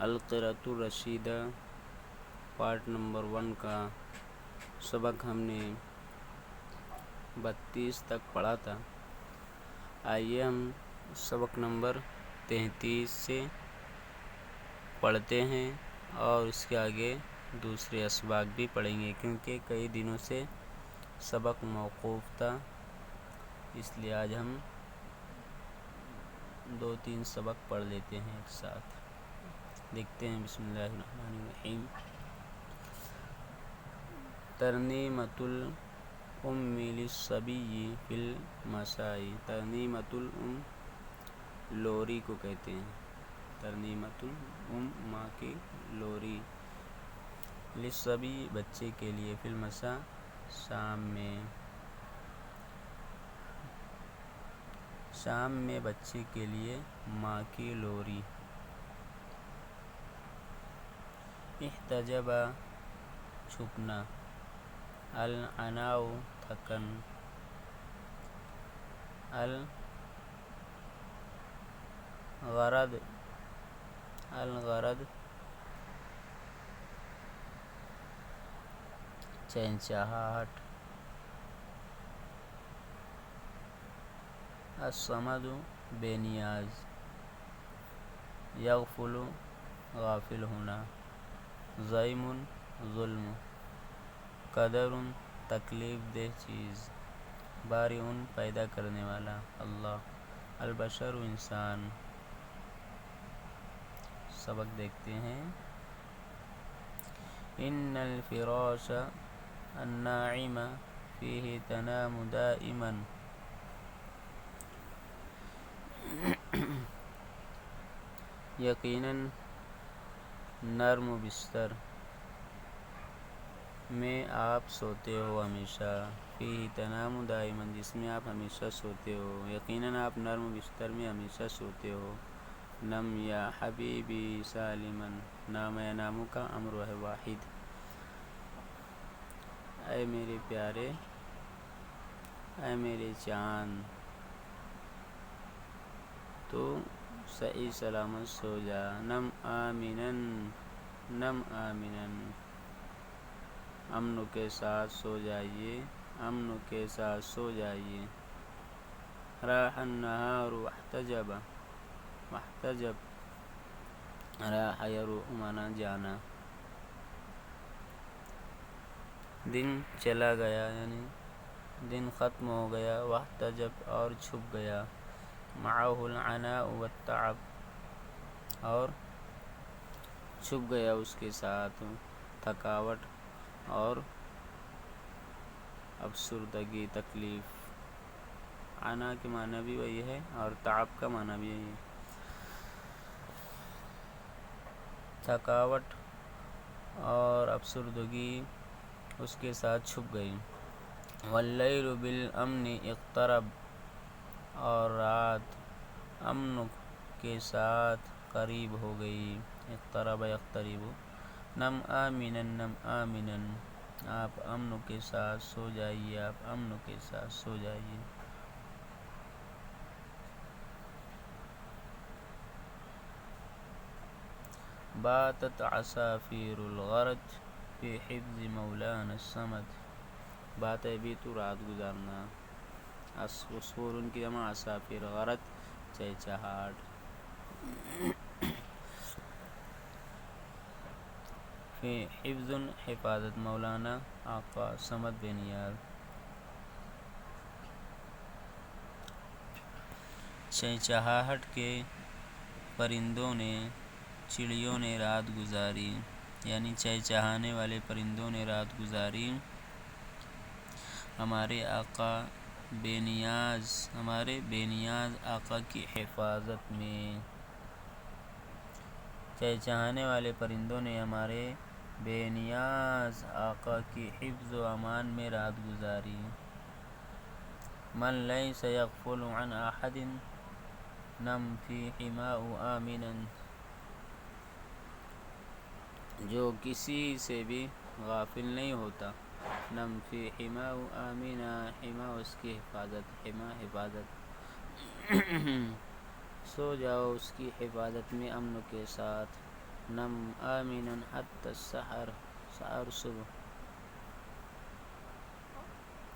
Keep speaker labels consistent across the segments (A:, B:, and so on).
A: القراۃ الرشیدہ part number 1 کا سبق ہم نے 32 تک پڑھا تھا۔ آئیے ہم سبق نمبر 33 سے پڑھتے ہیں اور اس کے آگے دوسرے اسباق بھی پڑھیں گے، کیونکہ کئی دنوں سے سبق موقوف تھا، اس لیے آج ہم 2-3 سبق پڑھ لیتے ہیں ایک ساتھ۔ دیکھتے ہیں، بسم اللہ الرحمن الرحیم۔ ترنیمۃ الام للصبی فی المساء۔ ترنیمۃ الام لوری کو کہتے ہیں، ترنیمۃ الام ماں کی لوری، للصبی بچے کے لیے، فی المساء شام میں بچے کے لیے ماں کی لوری۔ احتجب چھپنا، العناء تھکن، الغرض چہچہاہٹ، الصمد بے نیاز، یغفل غافل ہونا، ضیم ظلم، قدر تکلیف دہ چیز، بارئ پیدا کرنے والا اللہ، البشر انسان۔ سبق دیکھتے ہیں۔ ان الفراش الناعم فیہ تنام دائما۔ یقیناً نرم بستر میں آپ سوتے ہو ہمیشہ، فیہ تنام دائما جس میں آپ ہمیشہ سوتے ہو، یقیناً آپ نرم بستر میں ہمیشہ سوتے ہو۔ نم یا حبیبی سالما، نام ینام کا امر ہے واحد، اے میرے پیارے، اے میرے چاند، تو صحیح سلامت سو جا۔ نم آمنا، نم آمنا، امن کے ساتھ سو جائیے، امن کے ساتھ سو جائیے۔ راح النہار واحتجب، واحتجب راح یروح مانا جانا، دن چلا گیا یعنی دن ختم ہو گیا، واحتجب اور چھپ گیا، معہ العناء والتعب اور چھپ گیا اس کے ساتھ تھکاوٹ اور افسردگی، تکلیف۔ عنا کے معنی بھی وہی ہے اور تعب کا معنی بھی یہی ہے، تھکاوٹ اور افسردگی اس کے ساتھ چھپ گئی۔ واللیل بالامن اقترب، اور رات امن کے ساتھ قریب ہو گئی، اقترب یقترب۔ نم آمنا، نم آمنا، آپ امن کے ساتھ سو جائیے، آپ امن کے ساتھ سو جائیے۔ باتت عصافیر الغرد فی حفظ مولانا الصمد۔ بات بھی تو رات گزارنا، عصفور ان کی جمع عصافیر، غرد چہچہاٹ۔ فی حفظ حفاظت، مولانا آقا، صمد بے نیاز۔ چہچہاہٹ کے پرندوں نے، چڑیوں نے رات گزاری، یعنی چہچہانے والے پرندوں نے رات گزاری ہمارے آقا بے نیاز، ہمارے بے نیاز آقا کی حفاظت میں۔ چہچہانے والے پرندوں نے ہمارے بے نیاز آقا کی حفظ و امان میں رات گزاری۔ من لیس یغفل عن احد، نم فی حماء آمنا، جو کسی سے بھی غافل نہیں ہوتا، نم فی حماء آمنا، حما اس کی حفاظت، حما حفاظت، سو جاؤ اس کی حفاظت میں امن کے ساتھ۔ نم آمنا حتی السحر، سحر صبح،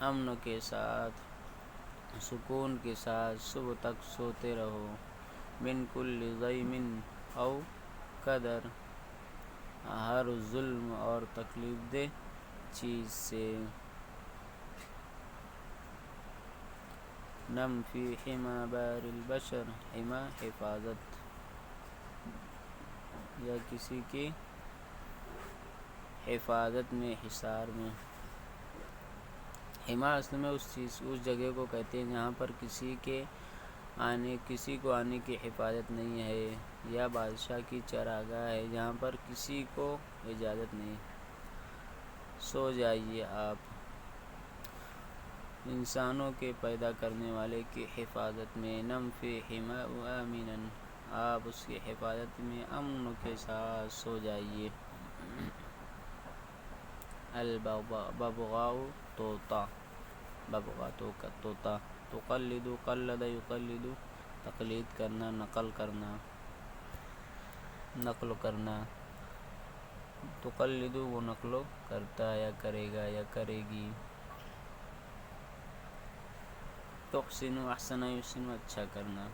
A: امن کے ساتھ، سکون کے ساتھ صبح تک سوتے رہو، من کل ضیم او قدر، ہر ظلم اور تکلیف دہ چیز سے، نم فی حما بار البشر، حما حفاظت یا کسی کی حفاظت میں، حصار میں، حما اصل میں اس جگہ کو کہتے ہیں جہاں پر کسی کو آنے کی حفاظت نہیں ہے، یا بادشاہ کی چراگاہ ہے جہاں پر کسی کو اجازت نہیں۔ سو جائیے آپ انسانوں کے پیدا کرنے والے کی حفاظت میں، نم فی حما آمنا، آپ اس کی حفاظت میں امن کے ساتھ سو جائیے۔ الببغاء طوطا، ببغا طوطا، تقلد قلد یقلد، تقلید کرنا، نقل کرنا، تقلد وہ نقل کرتا یا کرے گا یا کرے گی، تحسن احسن یحسن اچھا کرنا،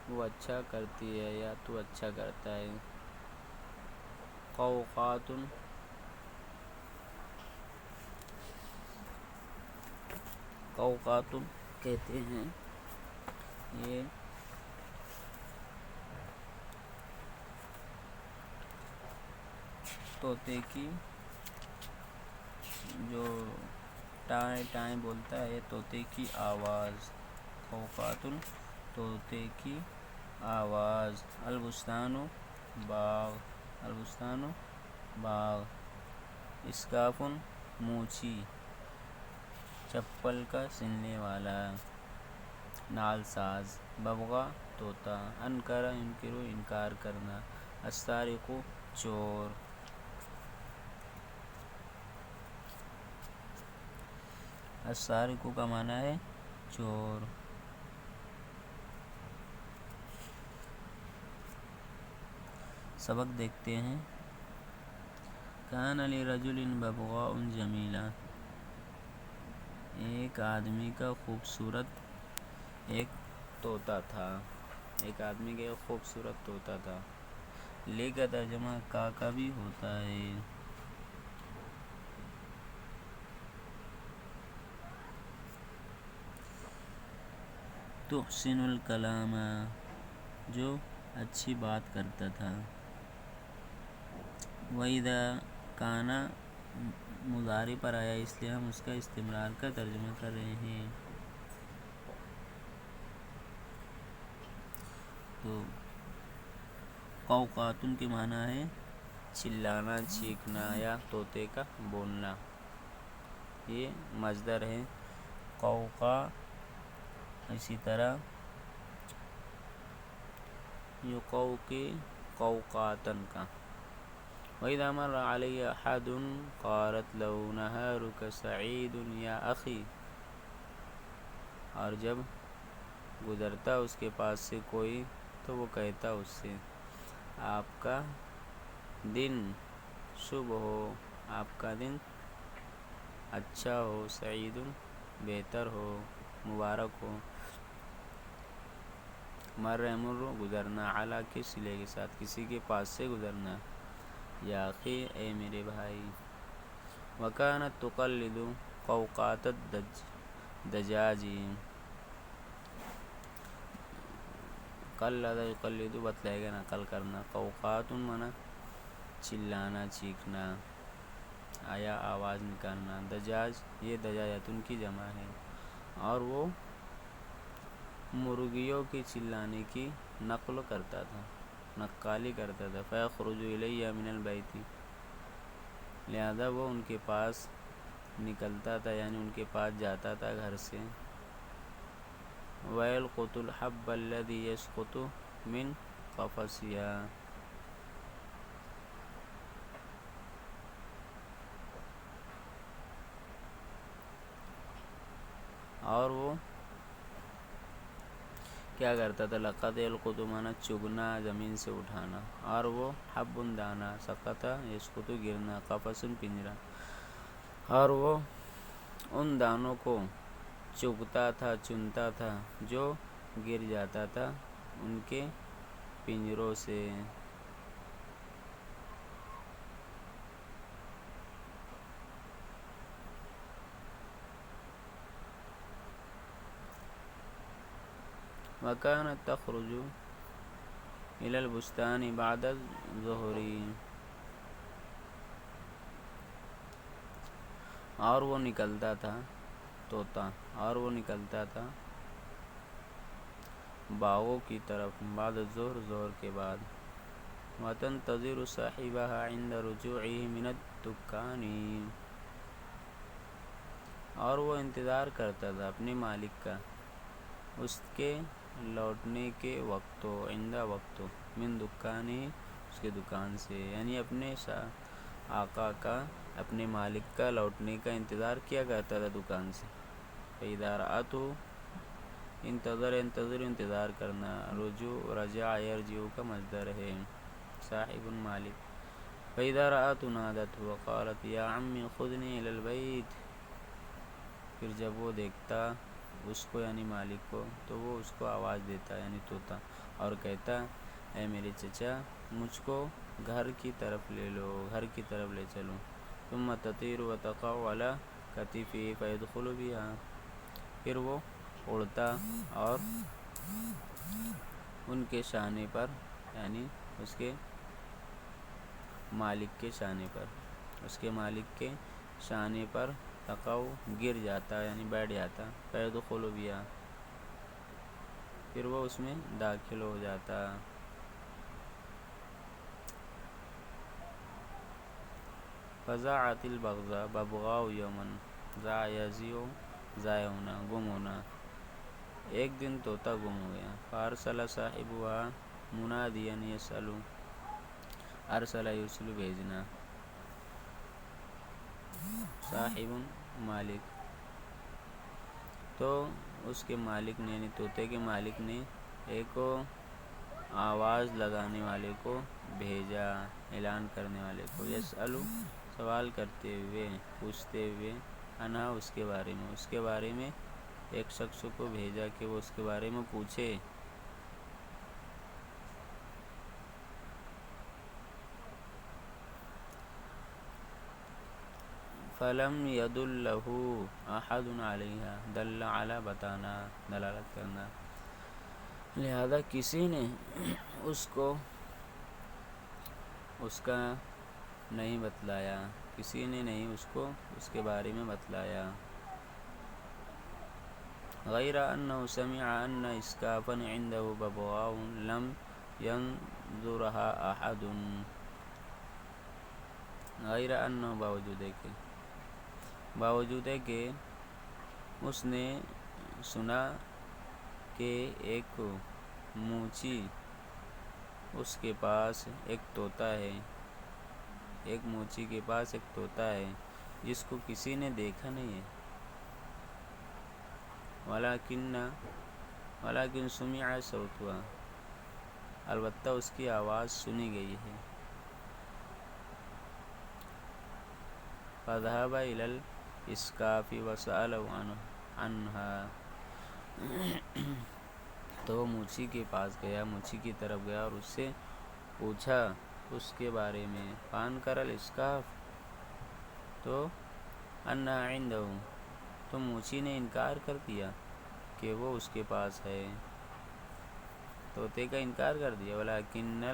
A: وہ اچھا کرتی ہے یا تو اچھا کرتا ہے، قوقات، قوقات کہتے ہیں یہ طوطے کی جو ٹائیں ٹائیں بولتا ہے، طوطے کی آواز، قوقات طوطے کی آواز، البستان باغ، البستان باغ، اسکاف مونچھی، چپل کا سلنے والا، نال ساز، ببغا طوطا، انکر ینکر انکار کرنا، السارق چور، السارق کا معنی ہے چور۔ سبق دیکھتے ہیں۔ کان لرجل ببغاء جمیلہ، ایک آدمی کا خوبصورت ایک طوطا تھا، ایک آدمی کا ایک خوبصورت طوطا تھا۔ لے کا ترجمہ کا بھی ہوتا ہے۔ تحسن الکلام، جو اچھی بات کرتا تھا۔ وَإِذَا كَانَ مضارع پر آیا اس لیے ہم اس کا استمرار کا ترجمہ کر رہے ہیں۔ تو قوقاتن کے معنی ہے چلانا، چیخنا یا طوطے کا بولنا، یہ مصدر ہے قوقا۔ اسی طرح یقوقی قوقاتن کا۔ وَإِذَا مَرَّ عَلَيَّ أَحَدٌ قَالَتْ لَهُ نَهَارُكَ سَعِيدٌ يَا أَخِي، اور جب گزرتا اس کے پاس سے کوئی تو وہ کہتا اس سے آپ کا دن شبھ ہو، آپ کا دن اچھا ہو، سعید بہتر ہو، مبارک ہو۔ مر یمر گزرنا، علی کے صلے کے ساتھ کسی کے پاس سے گزرنا، یا اخی اے میرے بھائی۔ وکانت تقلد قوقات الدجاج، قلد یقلد بتلائے گا نقل کرنا، قوقات معنی چلانا، چیخنا آیا آواز نکالنا، دجاج یہ دجاجتن کی جمع ہے، اور وہ مرغیوں کی چلانے کی نقل کرتا تھا، نقالی کرتا تھا۔ فیخرج الیہ من البیت، لہذا وہ ان کے پاس نکلتا تھا، یعنی ان کے پاس جاتا تھا گھر سے۔ وَيَلْقُطُ الْحَبَّ الَّذِي يَسْقُطُ مِنْ قَفَصِهَا، اور وہ کیا کرتا تھا، لقد یلقط مانا چگنا، زمین سے اٹھانا، اور وہ حب دانا، سقط یسقط گرنا، قفص پنجرا، اور وہ ان دانوں کو چگتا تھا، چنتا تھا جو گر جاتا تھا ان کے پنجروں سے۔ وَكَانَتْ تَخْرُجُ إِلَى الْبُسْتَانِ بَعْدَ الظُّهْرِ، اور وہ نکلتا تھا طوطا، اور وہ نکلتا تھا باغوں کی طرف بعد الظہر، ظہر کے بعد۔ وَتَنْتَظِرُ صَاحِبَهَا عِنْدَ رُجُوعِهِ مِنَ الدُّكَّانِ، اور وہ انتظار کرتا تھا اپنے مالک کا اس کے لوٹنے کے وقتوں، عند وقتوں، من دکانی، اس کے دکان سے، یعنی اپنے آقا کا، اپنے مالک کا لوٹنے کا انتظار کیا کرتا تھا دکان سے۔ فَإِذَا رَأَتْهُ، انتظر ينتظر انتظار کرنا، رجوع رجع یرجع کا مصدر ہے، صاحب مالک۔ فَإِذَا رَأَتْهُ نَادَتْهُ وَقَالَتْ يَا عَمِّ خُذْنِي إِلَى الْبَيْتِ، پھر جب وہ دیکھتا اس کو یعنی مالک کو تو وہ اس کو آواز دیتا یعنی طوطا، اور کہتا اے میرے چچا مجھ کو گھر کی طرف لے لو، گھر کی طرف لے چلو۔ ثم تطير وتقع على كتفه فيدخل بها، پھر وہ اڑتا اور ان کے شانے پر یعنی اس کے مالک کے شانے پر، اس کے مالک کے شانے پر، تقع گر جاتا یعنی بیٹھ جاتا، فیدخل بها، پھر وہ اس میں داخل ہو جاتا۔ فضاعت البغضاء یوما، ضاع یضیع، ضائع ہونا، گم ہونا، ایک دن طوطا گم ہو گیا۔ فارسل صاحبها منادیا یسأل، ارسل یرسل بھیجنا، صاحب مالک، تو اس کے مالک نے یعنی طوطے کے مالک نے ایک آواز لگانے والے کو بھیجا، اعلان کرنے والے کو، یسأل سوال کرتے ہوئے، پوچھتے ہوئے، انہا اس کے بارے میں، اس کے بارے میں ایک شخص کو بھیجا کہ وہ اس کے بارے میں پوچھے۔ فلم يدلہ احد علیہا، دل علی بتانا، دلالت کرنا، لہذا کسی نے اس کو اس کا نہیں بتلایا، کسی نے نہیں اس کو اس کے بارے میں بتلایا۔ غیر انہ سمع ان اسکافا عنده ببغاء لم ينظرها احد، غیر انہ باوجود ہے کہ اس نے سنا کہ ایک مونچی اس کے پاس ایک طوطا ہے، ایک مونچی کے پاس ایک طوطا ہے جس کو کسی نے دیکھا نہیں ہے، ولیکن سمع صوتها، البتہ اس کی آواز سنی گئی ہے۔ فذهب إلى الإسقاف وسأله عنها، تو وہ مونچھی کے پاس گیا، مونچھی کی طرف گیا اور اس سے پوچھا اس کے بارے میں۔ فانکر الاسقاف، تو انہا عنده، تو مونچھی نے انکار کر دیا کہ وہ اس کے پاس ہے، طوطے کا انکار کر دیا۔ ولیکن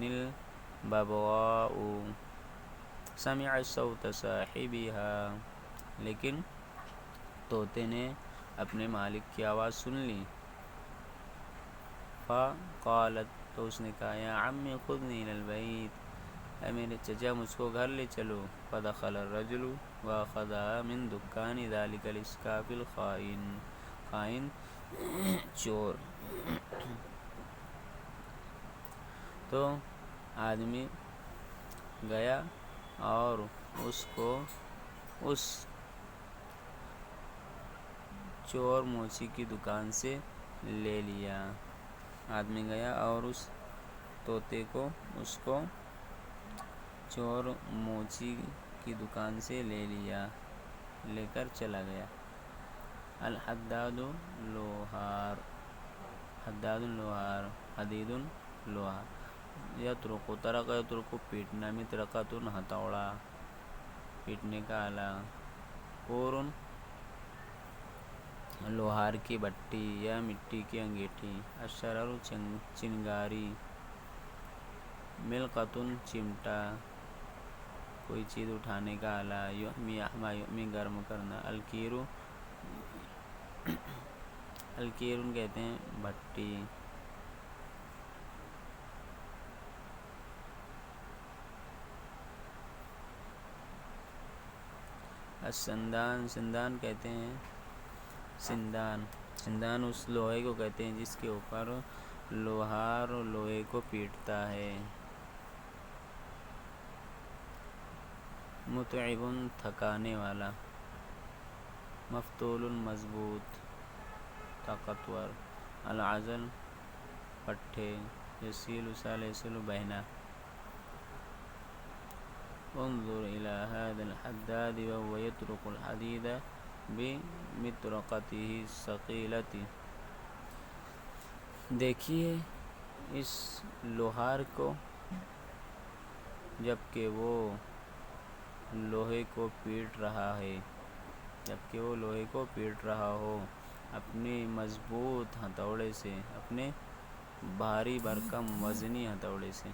A: الببغاء سمع صوت صاحبها، لیکن طوطے نے اپنے مالک کی آواز سن لی۔ فقالت، تو اس نے کہا یا عم خذنی الی البیت، اے میرے چچا مجھ کو گھر لے چلو۔ فدخل الرجل واخذها من دکان ذلک الاسقاف الخائن، خائن چور، تو آدمی گیا اور اس کو اس چور موچی کی دکان سے لے لیا۔ آدمی گیا اور اس طوطے کو اس کو چور موچی کی دکان سے لے کر چلا گیا۔ الحداد لوہار، حداد لوہار، حدید لوہا، یطرق طرق یطرق پیٹنا، مطرقۃ ہتھوڑا پیٹنے کا آلہ، کور لوہار کی بھٹی یا مٹی کی انگیٹھی، الشرر چنگاری، ملقۃ چمٹا کوئی چیز اٹھانے کا آلہ، یحمی یحمی یحمی گرم کرنا، الکیر کہتے ہیں بھٹی۔ السندان، سندان کہتے ہیں سندان اس لوہے کو کہتے ہیں جس کے اوپر لوہار لوہے کو پیٹتا ہے۔ متعب تھکانے والا، مفتول مضبوط طاقتور، العضل پٹھے، یسیل سال یسیل بہنا۔ انظر الى هذا الحداد وهو يطرق الحديد بمطرقته الثقيلة، دیکھیے اس لوہار کو جبکہ وہ لوہے کو پیٹ رہا ہو اپنے مضبوط ہتھوڑے سے، اپنے بھاری بھرکم وزنی ہتھوڑے سے۔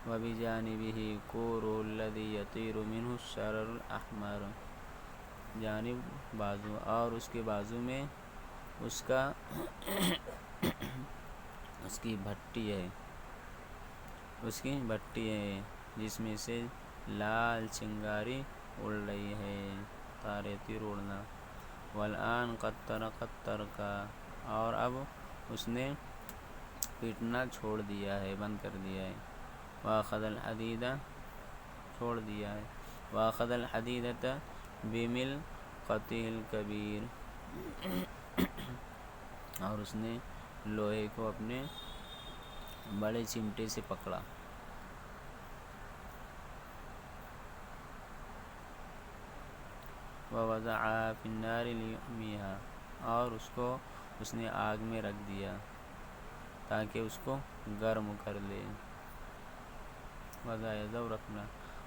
A: وَبِجَانِبِهِ كُورُ الَّذِي يَطِيرُ مِنْهُ الشَّرَرُ الْأَحْمَرُ، جانب بازو، اور اس کے بازو میں اس کی بھٹی ہے جس میں سے لال چنگاری اڑ رہی ہے، تارے تیر اڑنا۔ والآن قد ترک، اور اب اس نے پیٹنا چھوڑ دیا ہے، بند کر دیا ہے۔ وأخذ الحديد، چھوڑ دیا ہے۔ وأخذ الحديدة بملقته الكبير، اور اس نے لوہے کو اپنے بڑے چمٹے سے پکڑا۔ ووضعها في النار ليحميها، اور اس نے آگ میں رکھ دیا تاکہ اس کو گرم کر لے۔ وضع رکھنا،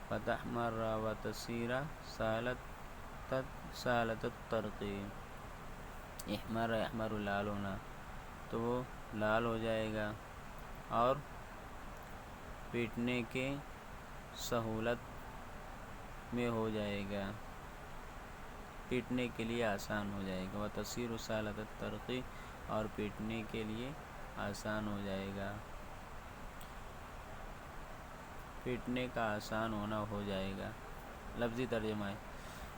A: فتحمر وتصير سالة الطرق، احمر احمر لال ہونا، تو وہ لال ہو جائے گا اور پیٹنے کے سہولت میں ہو جائے گا، پیٹنے کے لیے آسان ہو جائے گا۔ وتصير سالة الطرق، اور پیٹنے کے لیے آسان ہو جائے گا، پیٹنے کا آسان ہونا ہو جائے گا۔ لفظی ترجمہ ہے،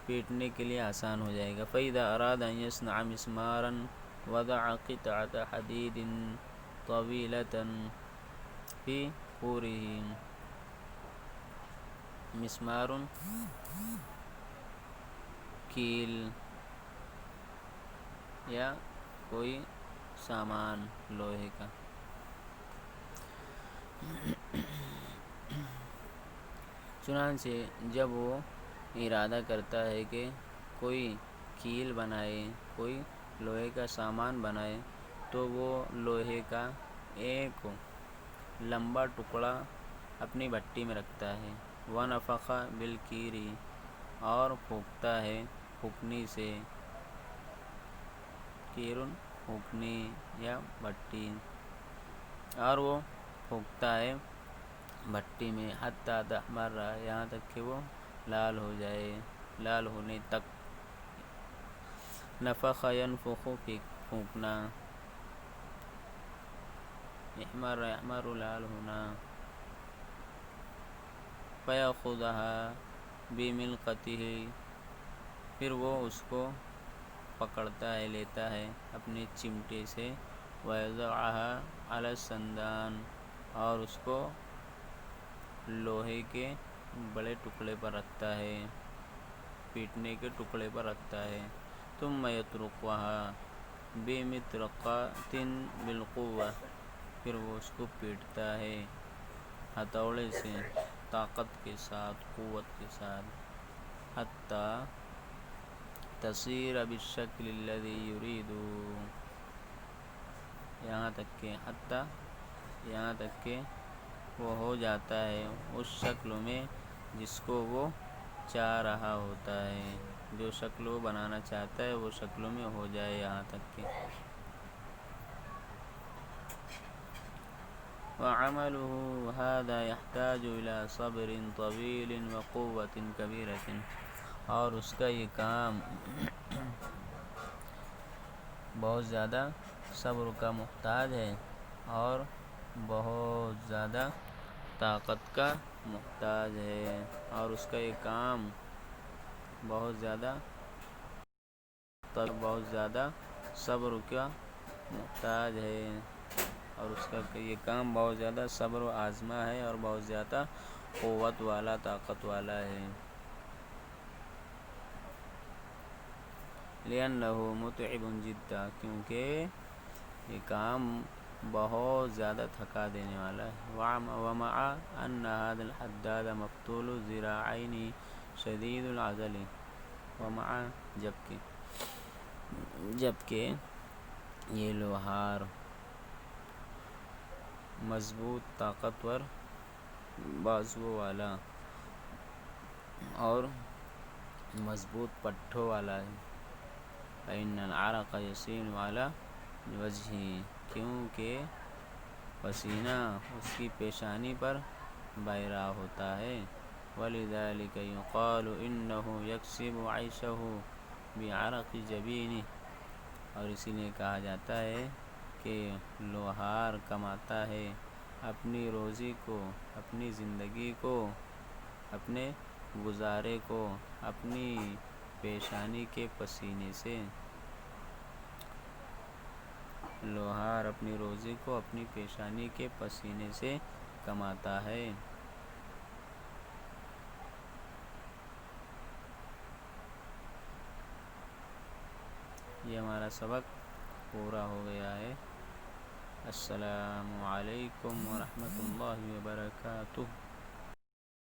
A: پیٹنے کے لیے آسان ہو جائے گا۔ فَإِذَا أَرَادَ أَن يَصْنَعَ مِسْمَارًا وَضَعَ قِطْعَةَ حَدِيدٍ طَوِيلَةً فِي قُورِهِ، مسمار کیل یا کوئی سامان لوہے کا۔ چنانچہ جب وہ ارادہ کرتا ہے کہ کوئی کیل بنائے، کوئی لوہے کا سامان بنائے، تو وہ لوہے کا ایک لمبا ٹکڑا اپنی بھٹی میں رکھتا ہے۔ وَنَفَخَ بِالْكِيرِ، اور پھونکتا ہے پھونکنی سے، کیرن پھونکنی یا بھٹی، اور وہ پھونکتا ہے بھٹی میں، حتیٰ تحمر، یہاں تک کہ وہ لال ہو جائے، لال ہونے تک۔ نفخ ینفخ، پھونکنا، احمر احمر لال ہونا۔ فَيَأْخُذُهَا بِمِلْقَتِهِ، پھر وہ اس کو پکڑتا ہے، لیتا ہے اپنے چمٹے سے۔ وَيَضَعُهَا عَلَى السَّنْدَانِ، اور اس کو لوہے کے بڑے ٹکڑے پر رکھتا ہے۔ پیٹنے کے ٹکڑے پر رکھتا ہے. ثم یطرقها بمطرقۃ بالقوة، پھر وہ اس کو پیٹتا ہے ہتھوڑے سے طاقت کے ساتھ، قوت کے ساتھ. حتیٰ تصیر بالشکل الذی یرید، یہاں تک کہ وہ ہو جاتا ہے اس شکل میں جس کو وہ چاہ رہا ہوتا ہے. جو شکل وہ بنانا چاہتا ہے وہ شکل میں ہو جائے، یہاں تک کہ. وعمله هذا يحتاج إلى صبر طويل وقوة كبيرة، اور اس کا یہ کام بہت زیادہ صبر کا محتاج ہے اور بہت زیادہ طاقت کا محتاج ہے. اور اس کا یہ کام بہت زیادہ صبر کا محتاج ہے، اور اس کا یہ کام بہت زیادہ صبر و آزما ہے اور بہت زیادہ قوت والا، طاقت والا ہے. لِأَنَّهُ مُتْعِبٌ جِدًّا، کیونکہ یہ کام بہت زیادہ تھکا دینے والا ہے. وَمَعَ أَنَّ هَذَا الْحَدَّادَ مَفْتُولُ الذِّرَاعَيْنِ شَدِيدُ الْعَضَلِ، جبکہ یہ لوہار مضبوط، طاقتور بازوؤں والا اور مضبوط پٹھوں والا ہے. فَإِنَّ الْعَرَقَ يَسِيلُ عَلَى وَجْهِهِ، کیونکہ پسینہ اس کی پیشانی پر بہہ رہا ہوتا ہے. وَلِذَلِكَ يُقَالُ إِنَّهُ يَكْسِبُ عَيْشَهُ بِعَرَقِ جَبِينِهِ، اور اسی لیے کہا جاتا ہے کہ لوہار کماتا ہے اپنی روزی کو، اپنی زندگی کو، اپنے گزارے کو اپنی پیشانی کے پسینے سے. لوہار اپنی روزی کو اپنی پیشانی کے پسینے سے کماتا ہے. یہ ہمارا سبق پورا ہو گیا ہے. السلام علیکم ورحمۃ اللہ وبرکاتہ.